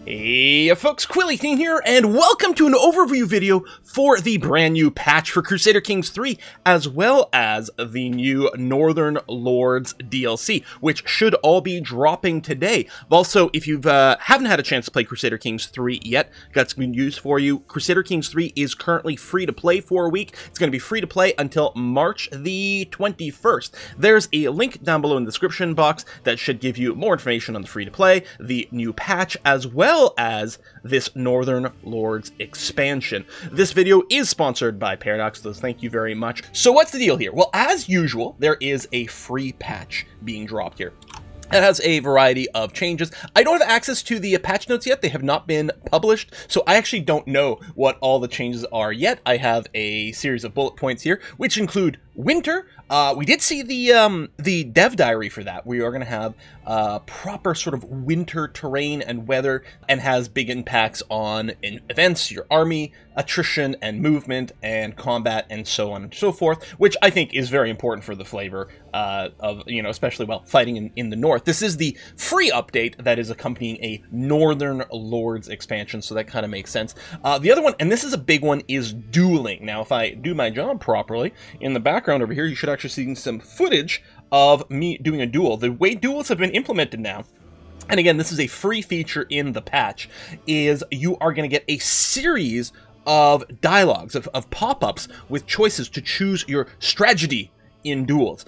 Hey folks, Quilly13 here, and welcome to an overview video for the brand new patch for Crusader Kings 3, as well as the new Northern Lords DLC, which should all be dropping today. Also, if you haven't had a chance to play Crusader Kings 3 yet, got some good news for you. Crusader Kings 3 is currently free to play for a week. It's going to be free to play until March the 21st. There's a link down below in the description box that should give you more information on the free to play, the new patch, as well as this Northern Lords expansion. This video is sponsored by Paradox, so thank you very much. So what's the deal here? Well, as usual, there is a free patch being dropped here. It has a variety of changes. I don't have access to the patch notes yet. They have not been published, so I actually don't know what all the changes are yet. I have a series of bullet points here, which include winter. We did see the dev diary for that. We are going to have proper sort of winter terrain and weather, and has big impacts on events, your army, attrition and movement and combat and so on and so forth, which I think is very important for the flavor of, you know, especially, well, fighting in the north. This is the free update that is accompanying a Northern Lords expansion, so that kind of makes sense. The other one, and this is a big one, is Dueling. Now, if I do my job properly, in the background over here, you should actually see some footage of me doing a duel. The way duels have been implemented now, and again, this is a free feature in the patch, is you are going to get a series of dialogues, of pop-ups with choices to choose your strategy in duels.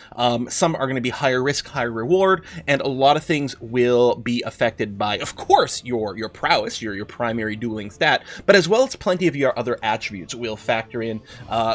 Some are going to be higher risk, higher reward, and a lot of things will be affected by, of course, your prowess, your primary dueling stat, but as well as plenty of your other attributes will factor in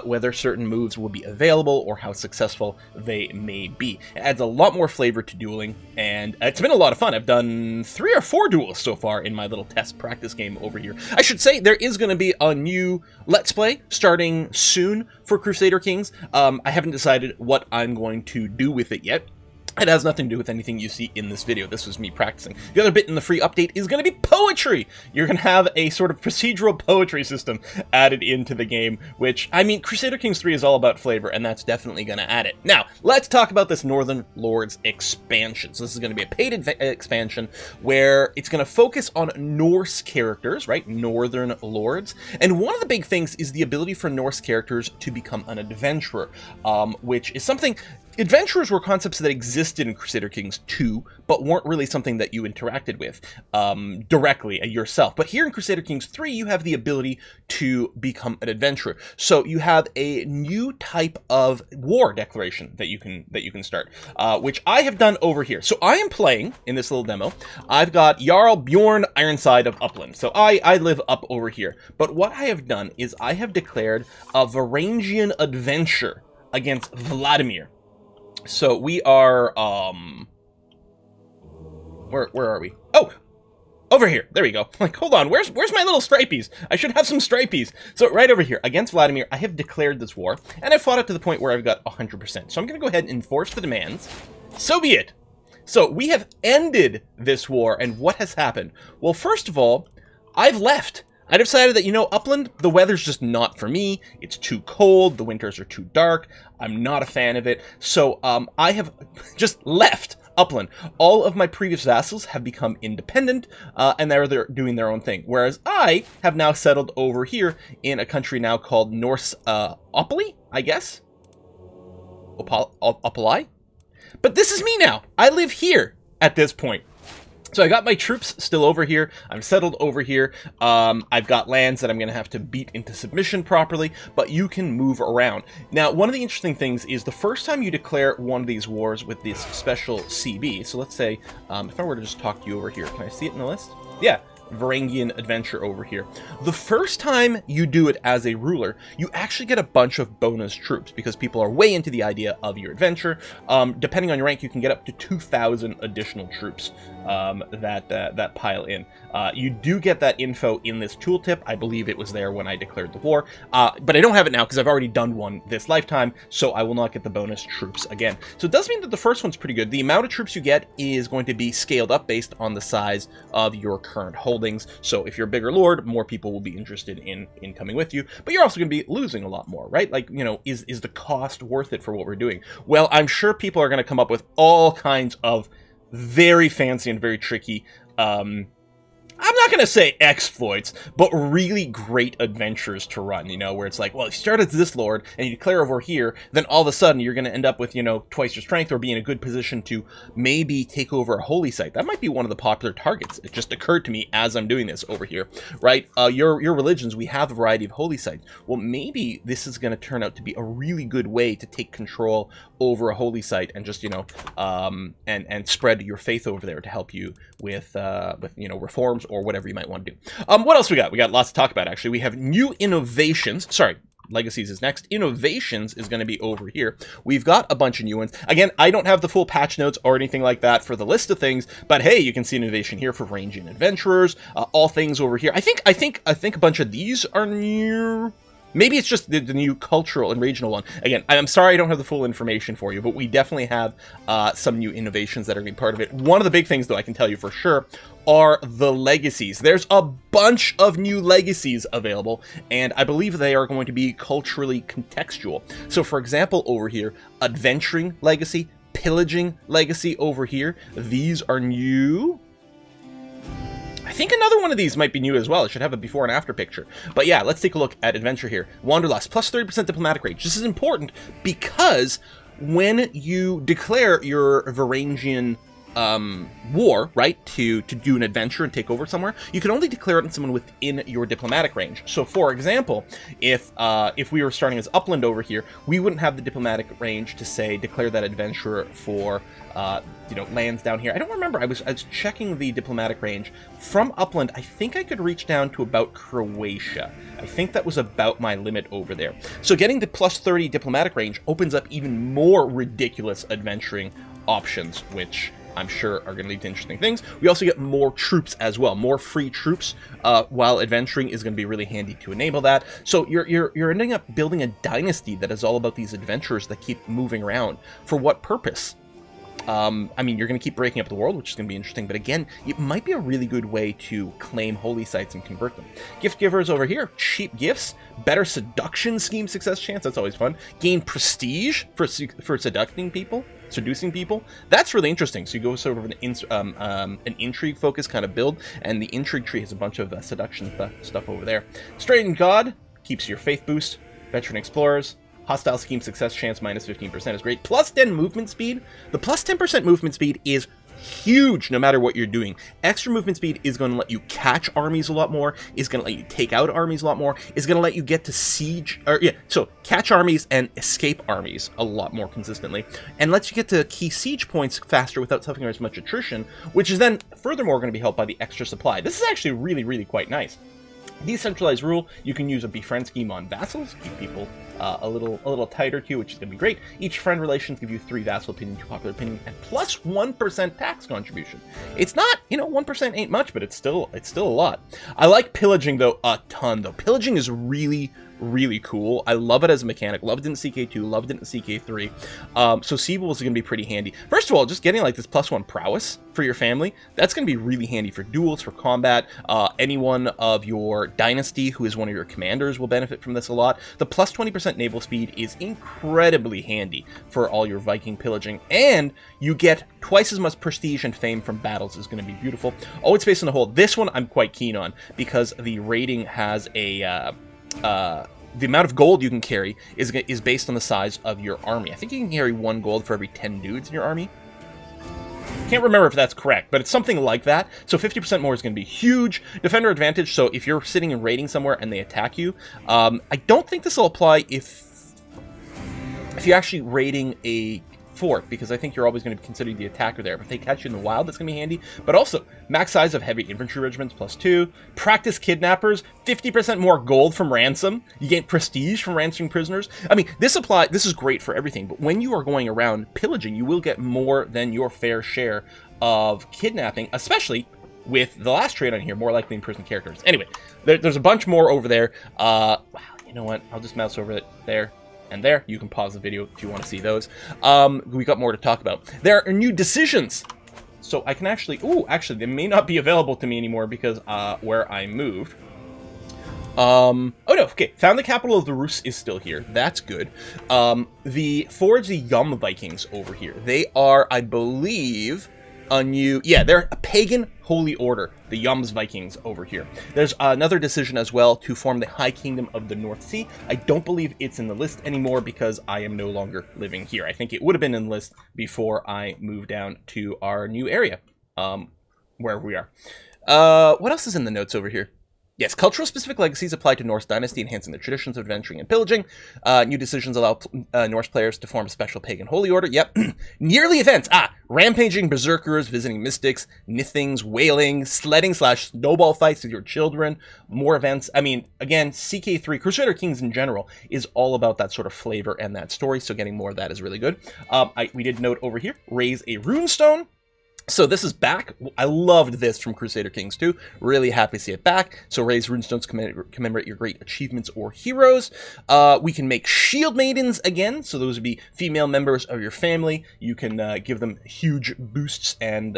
whether certain moves will be available or how successful they may be. It adds a lot more flavor to dueling, and it's been a lot of fun. I've done 3 or 4 duels so far in my little test practice game over here. I should say there is going to be a new Let's Play starting soon for Crusader Kings. I haven't decided what I'm going to do with it yet. It has nothing to do with anything you see in this video. This was me practicing. The other bit in the free update is going to be poetry. You're going to have a sort of procedural poetry system added into the game, which, I mean, Crusader Kings 3 is all about flavor, and that's definitely going to add it. Now, let's talk about this Northern Lords expansion. So this is going to be a paid expansion where it's going to focus on Norse characters, right? Northern Lords. And one of the big things is the ability for Norse characters to become an adventurer, which is something... Adventurers were concepts that existed in Crusader Kings 2, but weren't really something that you interacted with directly yourself. But here in Crusader Kings 3, you have the ability to become an adventurer. So you have a new type of war declaration that you can start, which I have done over here. So I am playing in this little demo. I've got Jarl Bjorn Ironside of Upland. So I live up over here. But what I have done is I have declared a Varangian adventure against Vladimir. So we are, where are we? Oh, over here. There we go. Like, hold on. Where's my little stripies? I should have some stripies. So right over here, against Vladimir, I have declared this war, and I fought it to the point where I've got 100%. So I'm going to go ahead and enforce the demands. So be it. So we have ended this war, and what has happened? Well, first of all, I've left. I decided that, you know, Upland, the weather's just not for me. It's too cold. The winters are too dark. I'm not a fan of it. So I have just left Upland. All of my previous vassals have become independent, and they're doing their own thing. Whereas I have now settled over here in a country now called Norse Opoly, I guess? Opoly? But this is me now. I live here at this point. So I got my troops still over here. I'm settled over here. I've got lands that I'm going to have to beat into submission properly, but you can move around. Now, one of the interesting things is the first time you declare one of these wars with this special CB, so let's say, if I were to just talk to you over here, can I see it in the list? Yeah. Varangian adventure over here. The first time you do it as a ruler, you actually get a bunch of bonus troops because people are way into the idea of your adventure. Depending on your rank, you can get up to 2,000 additional troops that pile in. You do get that info in this tooltip. I believe it was there when I declared the war, but I don't have it now because I've already done one this lifetime, so I will not get the bonus troops again. So it does mean that the first one's pretty good. The amount of troops you get is going to be scaled up based on the size of your current holdings. So if you're a bigger lord, more people will be interested in coming with you, but you're also going to be losing a lot more, right? Like, you know, is the cost worth it for what we're doing? Well, I'm sure people are going to come up with all kinds of very fancy and very tricky I'm not going to say exploits, but really great adventures to run, you know, where it's like, well, you start as this lord and you declare over here, then all of a sudden you're going to end up with, you know, twice your strength or be in a good position to maybe take over a holy site. That might be one of the popular targets. It just occurred to me as I'm doing this over here, right? Your religions, we have a variety of holy sites. Well, maybe this is going to turn out to be a really good way to take control over a holy site and just, you know, and spread your faith over there to help you with you know, reforms or whatever you might want to do. What else we got? We got lots to talk about, actually. We have new innovations. Sorry, Legacies is next. Innovations is going to be over here. We've got a bunch of new ones. Again, I don't have the full patch notes or anything like that for the list of things, but hey, you can see innovation here for ranging adventurers, all things over here. I think a bunch of these are new. Maybe it's just the new cultural and regional one. Again, I'm sorry I don't have the full information for you, but we definitely have some new innovations that are going to be part of it. One of the big things, though, I can tell you for sure, are the Legacies. There's a bunch of new Legacies available, and I believe they are going to be culturally contextual. So, for example, over here, Adventuring Legacy, Pillaging Legacy over here. These are new. I think another one of these might be new as well. It should have a before and after picture. But yeah, let's take a look at Adventure here. Wanderlust, plus 30% diplomatic range. This is important because when you declare your Varangian war, right, to do an adventure and take over somewhere, you can only declare it on someone within your diplomatic range. So, for example, if we were starting as Upland over here, we wouldn't have the diplomatic range to, say, declare that adventure for you know, lands down here. I don't remember. I was checking the diplomatic range from Upland. I think I could reach down to about Croatia. I think that was about my limit over there. So getting the plus 30 diplomatic range opens up even more ridiculous adventuring options, which I'm sure are going to lead to interesting things. We also get more troops as well, more free troops while adventuring is going to be really handy to enable that. So you're ending up building a dynasty that is all about these adventurers that keep moving around. For what purpose? I mean, you're going to keep breaking up the world, which is going to be interesting, but again, it might be a really good way to claim holy sites and convert them. Gift givers over here, cheap gifts, better seduction scheme success chance, that's always fun. Gain prestige for seducing people. That's really interesting. So you go sort of an intrigue focus kind of build, and the intrigue tree has a bunch of seduction stuff over there. Straightened God keeps your faith boost. Veteran explorers. Hostile scheme success chance minus 15% is great. Plus 10 movement speed. The plus 10% movement speed is huge no matter what you're doing. Extra movement speed is going to let you catch armies a lot more, is going to let you take out armies a lot more, is going to let you get to siege, or yeah, so catch armies and escape armies a lot more consistently, and lets you get to key siege points faster without suffering as much attrition, which is then furthermore going to be helped by the extra supply. This is actually really, really quite nice. Decentralized rule, you can use a befriend scheme on vassals, keep people a little tighter to you, which is going to be great. Each friend relations give you 3 vassal opinion, 2 popular opinion, and plus 1% tax contribution. It's not, you know, 1% ain't much, but it's still a lot. I like pillaging though a ton though. Pillaging is really cool. I love it as a mechanic. Loved it in CK2, loved it in CK3. So Siebel is going to be pretty handy. First of all, just getting like this +1 prowess for your family, that's going to be really handy for duels, for combat. Anyone of your dynasty who is one of your commanders will benefit from this a lot. The plus 20% naval speed is incredibly handy for all your Viking pillaging, and you get twice as much prestige and fame from battles. Is going to be beautiful. Oh, it's based on the whole. This one I'm quite keen on because the rating has a the amount of gold you can carry is based on the size of your army. I think you can carry 1 gold for every 10 dudes in your army. Can't remember if that's correct, but it's something like that. So 50% more is going to be huge. Defender advantage, so if you're sitting and raiding somewhere and they attack you, I don't think this will apply if you're actually raiding a fort, because I think you're always going to be considered the attacker there. But if they catch you in the wild, that's going to be handy. But also, max size of heavy infantry regiments +2. Practice kidnappers, 50% more gold from ransom. You gain prestige from ransoming prisoners. I mean, this is great for everything. But when you are going around pillaging, you will get more than your fair share of kidnapping, especially with the last trait on here, more likely imprisoned characters. Anyway, there's a bunch more over there. Wow, you know what? I'll just mouse over it there. And there, you can pause the video if you want to see those. We got more to talk about. There are new decisions. So I can actually, actually, they may not be available to me anymore because where I moved. Oh no, okay, found the capital of the Rus is still here. That's good. The Forge the Yum Vikings over here. They are, I believe, a new, yeah, they're a pagan holy order, the Yums Vikings over here. There's another decision as well to form the High Kingdom of the North Sea. I don't believe it's in the list anymore because I am no longer living here. I think it would have been in the list before I moved down to our new area, where we are. What else is in the notes over here? Yes, cultural specific legacies apply to Norse dynasty, enhancing the traditions of adventuring and pillaging. New decisions allow Norse players to form a special pagan holy order. Yep. Yearly events. Rampaging berserkers, visiting mystics, nithings, whaling, sledding / snowball fights with your children. More events. I mean, again, CK3, Crusader Kings in general, is all about that sort of flavor and that story, so getting more of that is really good. We did note over here, raise a rune stone. So this is back. I loved this from Crusader Kings 2. Really happy to see it back. So raise runestones to commemorate your great achievements or heroes. We can make shield maidens again. So those would be female members of your family. You can give them huge boosts and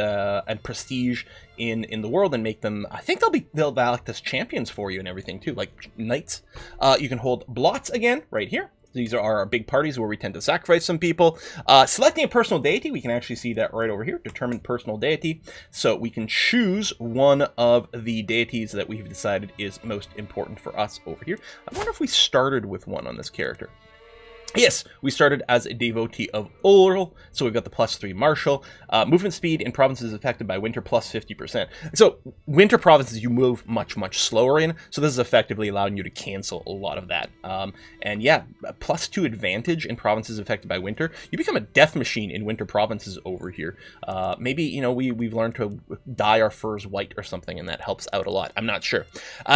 prestige in the world and make them. I think they'll act as champions for you and everything too, like knights. You can hold blots again right here. These are our big parties where we tend to sacrifice some people. Selecting a personal deity, we can actually see that right over here, determine personal deity. So we can choose one of the deities that we've decided is most important for us over here. I wonder if we started with one on this character. Yes, we started as a devotee of Ulrl, so we've got the +3 martial. Movement speed in provinces affected by winter plus 50%. So winter provinces you move much, much slower in, so this is effectively allowing you to cancel a lot of that. And yeah, +2 advantage in provinces affected by winter. You become a death machine in winter provinces over here. Maybe, you know, we've learned to dye our furs white or something, and that helps out a lot. I'm not sure.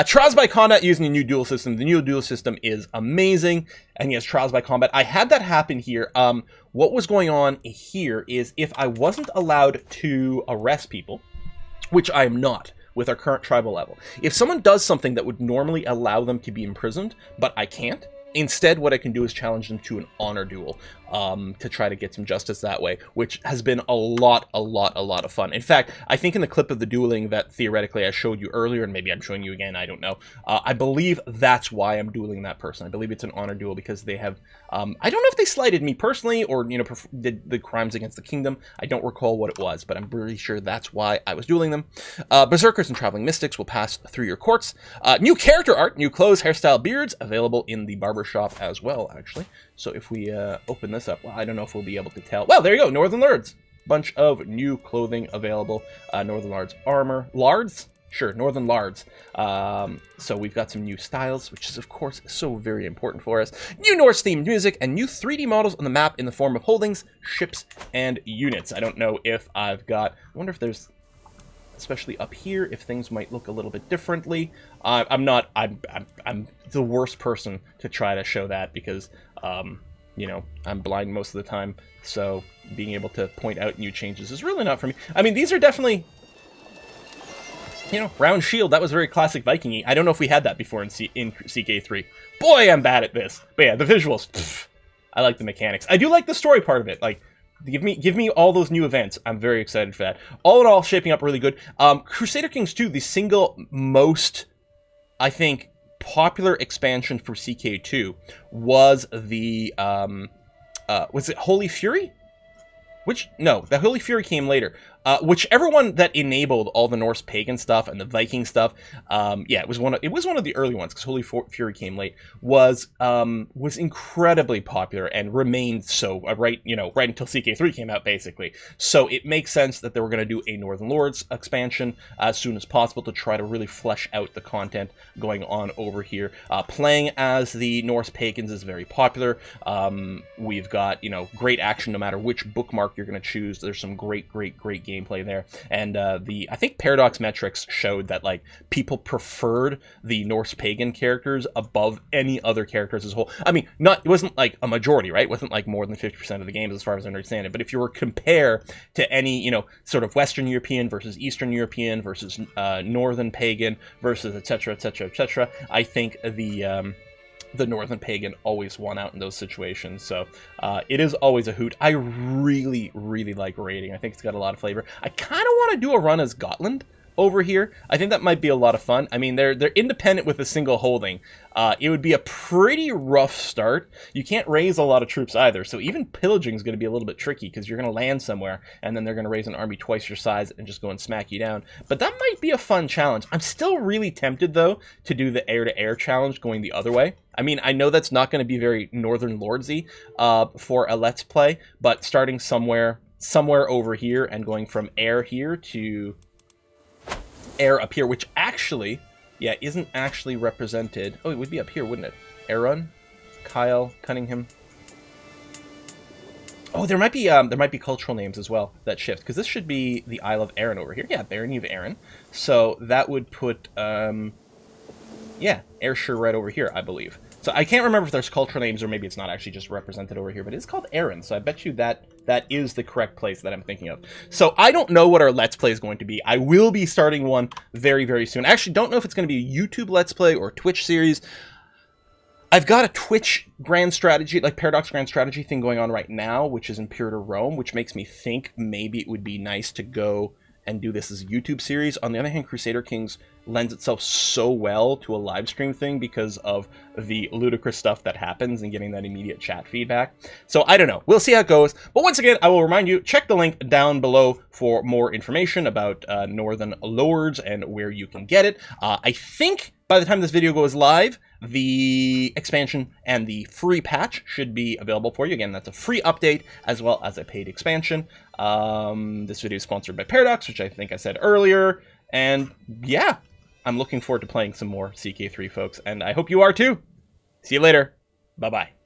Trials by combat using the new duel system. The new duel system is amazing. And yes, trials by combat. I had that happen here. What was going on here is if I wasn't allowed to arrest people, which I am not with our current tribal level, if someone does something that would normally allow them to be imprisoned, but I can't, instead what I can do is challenge them to an honor duel to try to get some justice that way, which has been a lot of fun. In fact, I think in the clip of the dueling that theoretically I showed you earlier, and maybe I'm showing you again, I don't know, I believe that's why I'm dueling that person. I believe it's an honor duel because they have, I don't know if they slighted me personally or, you know, did the crimes against the kingdom. I don't recall what it was, but I'm pretty sure that's why I was dueling them. Berserkers and traveling mystics will pass through your courts. New character art, new clothes, hairstyle, beards, available in the barbershop as well, actually. So if we open this up, well, I don't know if we'll be able to tell. Well, there you go, Northern Lords. Bunch of new clothing available. Northern Lords armor. Lards? Sure, Northern Lards. So we've got some new styles, which is, of course, so very important for us. New Norse-themed music and new 3D models on the map in the form of holdings, ships, and units. I don't know if I've got... I wonder if there's... especially up here, if things might look a little bit differently. I'm the worst person to try to show that because, you know, I'm blind most of the time, so being able to point out new changes is really not for me. I mean, these are definitely, you know, round shield. That was very classic Viking-y. I don't know if we had that before in CK3. Boy, I'm bad at this. But yeah, the visuals, pff, I like the mechanics. I do like the story part of it, like, give me all those new events. I'm very excited for that. All in all, shaping up really good. Crusader Kings 2, the single most, I think, popular expansion for CK2 was the, was it Holy Fury? No, the Holy Fury came later. Whichever one that enabled all the Norse pagan stuff and the Viking stuff, yeah, it was one of the early ones because Holy Fury came late. Was incredibly popular and remained so right until CK3 came out basically. So it makes sense that they were going to do a Northern Lords expansion as soon as possible to try to really flesh out the content going on over here. Playing as the Norse pagans is very popular. We've got, you know, great action no matter which bookmark you're going to choose. There's some great gameplay there, and I think Paradox Metrics showed that like people preferred the Norse pagan characters above any other characters as a whole. I mean, it wasn't like a majority, right? It wasn't like more than 50% of the games as far as I understand it. But if you were to compare to any, you know, sort of Western European versus Eastern European versus Northern pagan versus etc., I think the Northern Pagan always won out in those situations, so it is always a hoot. I really like raiding. I think it's got a lot of flavor. I kind of want to do a run as Gotland over here. I think that might be a lot of fun. I mean, they're independent with a single holding. It would be a pretty rough start. You can't raise a lot of troops either, so even pillaging is going to be a little bit tricky because you're going to land somewhere and then they're going to raise an army twice your size and just go and smack you down. But that might be a fun challenge. I'm still really tempted, though, to do the air-to-air challenge going the other way. I mean, I know that's not going to be very Northern Lordsy for a Let's Play, but starting somewhere over here and going from air here to air up here, which actually, yeah, isn't actually represented. Oh, it would be up here, wouldn't it? Aaron, Kyle, Cunningham. Oh, there might be cultural names as well that shift, because this should be the Isle of Arran over here. Yeah, Barony of Arran. So that would put, yeah, Ayrshire right over here, I believe. So I can't remember if there's cultural names or maybe it's not actually just represented over here, but it's called Arran, so I bet you that is the correct place that I'm thinking of. So I don't know what our Let's Play is going to be. I will be starting one very, very soon. I actually don't know if it's going to be a YouTube Let's Play or a Twitch series. I've got a Twitch Grand Strategy, like Paradox Grand Strategy thing going on right now, which is Imperator Rome, which makes me think maybe it would be nice to go and do this as a YouTube series. On the other hand, Crusader Kings lends itself so well to a live stream thing because of the ludicrous stuff that happens and getting that immediate chat feedback. So I don't know. We'll see how it goes. But once again, I will remind you, check the link down below for more information about Northern Lords and where you can get it. I think by the time this video goes live, the expansion and the free patch should be available for you. Again, that's a free update as well as a paid expansion. This video is sponsored by Paradox, which I think I said earlier. And yeah, I'm looking forward to playing some more CK3, folks. And I hope you are too. See you later. Bye-bye.